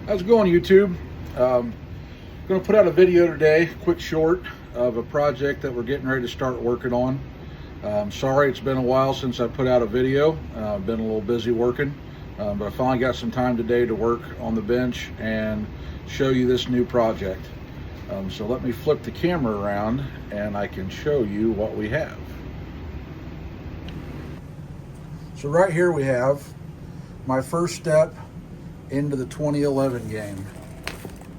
How's it going, YouTube? Going to put out a video today, quick short, of a project that we're getting ready to start working on. Sorry it's been a while since I put out a video. I've been a little busy working, but I finally got some time today to work on the bench and show you this new project. So let me flip the camera around and I can show you what we have. So right here we have my first step into the 2011 game.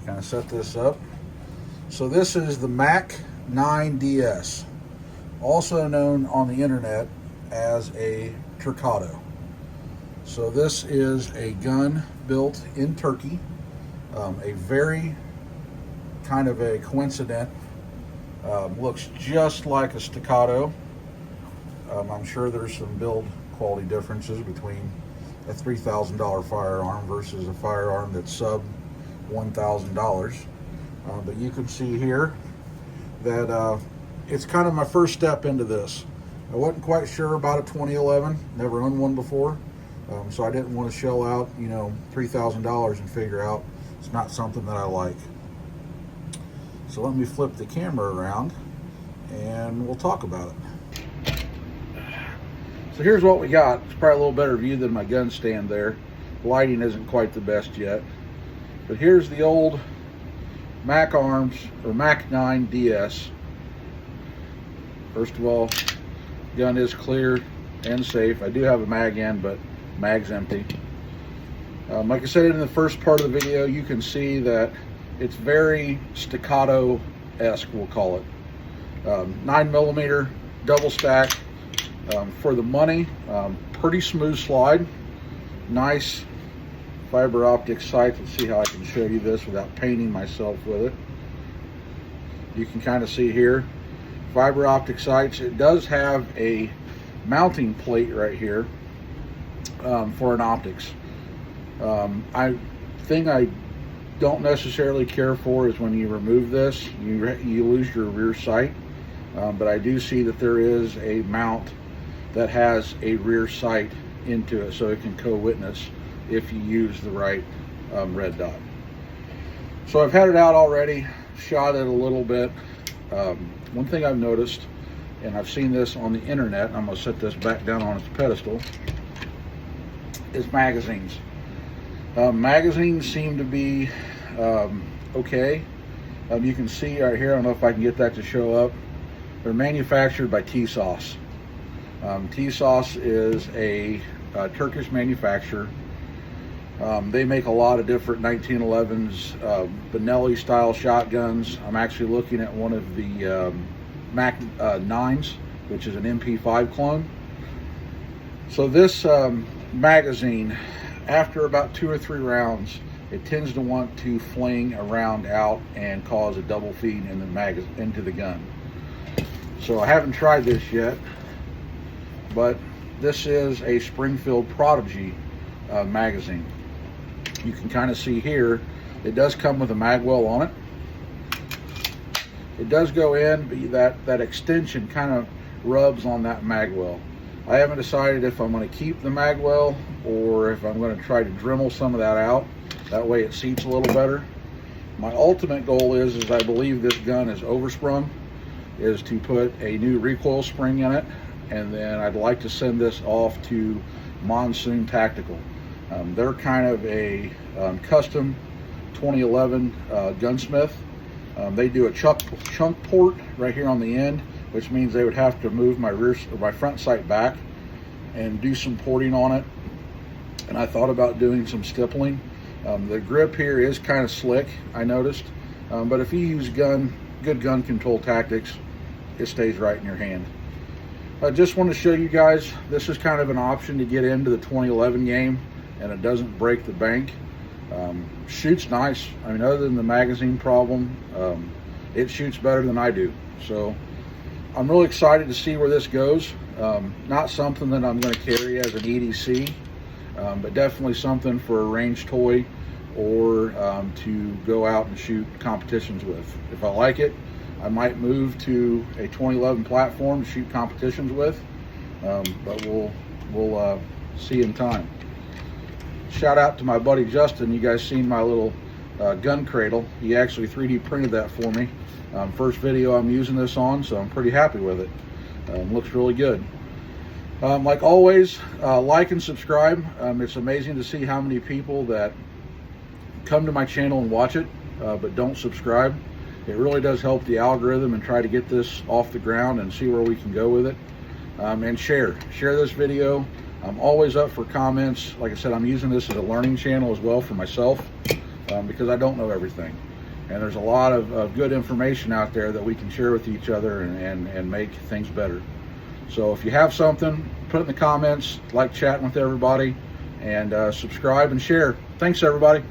Kind of set this up. So this is the Mac 9 DS, also known on the internet as a Turcado. So this is a gun built in Turkey, a very kind of a coincident, looks just like a Staccato. I'm sure there's some build quality differences between a $3,000 firearm versus a firearm that's sub $1,000. But you can see here that it's kind of my first step into this. I wasn't quite sure about a 2011, never owned one before, so I didn't want to shell out, $3,000 and figure out it's not something that I like. So let me flip the camera around and we'll talk about it. So here's what we got. It's probably a little better view than my gun stand there. Lighting isn't quite the best yet. But here's the old Mac Arms or Mac 9 DS. First of all, gun is clear and safe. I do have a mag in, but mag's empty. Like I said in the first part of the video, you can see that it's very Staccato-esque, we'll call it. 9mm double stack. For the money, pretty smooth slide, nice fiber optic sights. Let's see how I can show you this without painting myself with it. You can kind of see here, fiber optic sights. It does have a mounting plate right here for an optics. Thing I don't necessarily care for is when you remove this, you lose your rear sight. But I do see that there is a mount that has a rear sight into it, so it can co-witness if you use the right red dot. So I've had it out already, shot it a little bit. One thing I've noticed, and I've seen this on the internet, and I'm going to set this back down on its pedestal, is magazines. Magazines seem to be okay. You can see right here, I don't know if I can get that to show up, they're manufactured by T-Sauce. T-Sauce is a Turkish manufacturer. They make a lot of different 1911s, Benelli style shotguns. I'm actually looking at one of the Mac 9s, which is an MP5 clone. So this magazine, after about 2 or 3 rounds, it tends to want to fling a round out and cause a double feed in the into the gun. So I haven't tried this yet, but this is a Springfield Prodigy magazine. You can kind of see here, it does come with a mag well on it. It does go in, but that extension kind of rubs on that mag well. I haven't decided if I'm going to keep the mag well or if I'm going to try to Dremel some of that out. That way it seats a little better. My ultimate goal is I believe this gun is oversprung, is to put a new recoil spring in it, and then I'd like to send this off to Monsoon Tactical. They're kind of a custom 2011 gunsmith. They do a chunk port right here on the end, which means they would have to move my front sight back and do some porting on it. And I thought about doing some stippling. The grip here is kind of slick, I noticed, but if you use good gun control tactics, it stays right in your hand. I just want to show you guys, this is kind of an option to get into the 2011 game, and it doesn't break the bank. Shoots nice. I mean, other than the magazine problem, it shoots better than I do. So I'm really excited to see where this goes. Not something that I'm going to carry as an EDC, but definitely something for a range toy or to go out and shoot competitions with. If I like it, I might move to a 2011 platform to shoot competitions with, but we'll see in time. Shout out to my buddy Justin. You guys seen my little gun cradle. He actually 3D printed that for me. First video I'm using this on, so I'm pretty happy with it. Looks really good. Like always, like and subscribe. It's amazing to see how many people that come to my channel and watch it, but don't subscribe. It really does help the algorithm and try to get this off the ground and see where we can go with it. And share this video. I'm always up for comments. Like I said, I'm using this as a learning channel as well for myself, because I don't know everything. And there's a lot of good information out there that we can share with each other and make things better. So if you have something, put it in the comments, like chatting with everybody, and subscribe and share. Thanks, everybody.